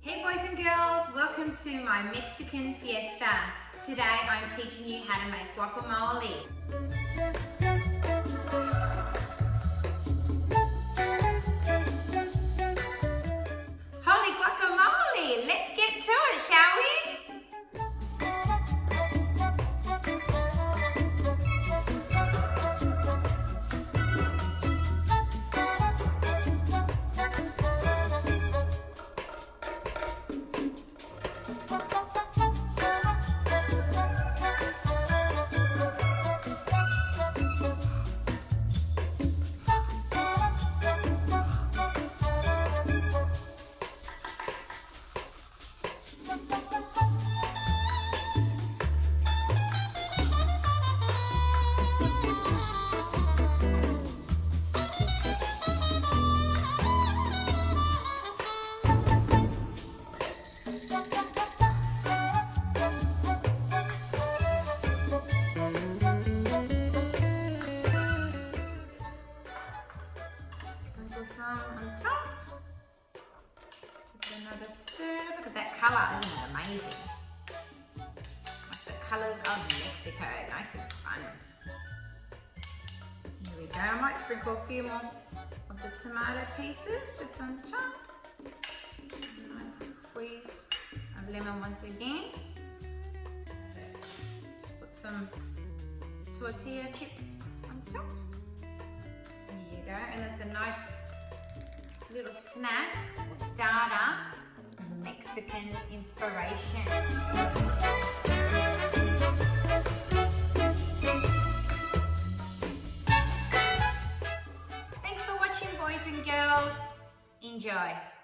Hey boys and girls, welcome to my Mexican fiesta. Today I'm teaching you how to make guacamole. Holy guacamole! Let's get to it, shall we? Some on top. Give it another stir. Look at that colour, isn't it amazing? Like the colours of Mexico, nice and fun. Here we go. I might sprinkle a few more of the tomato pieces just on top. Nice squeeze of lemon once again. Just put some tortilla chips on top. There you go, and it's a nice little snack or starter, Mexican inspiration. Thanks for watching, boys and girls. Enjoy.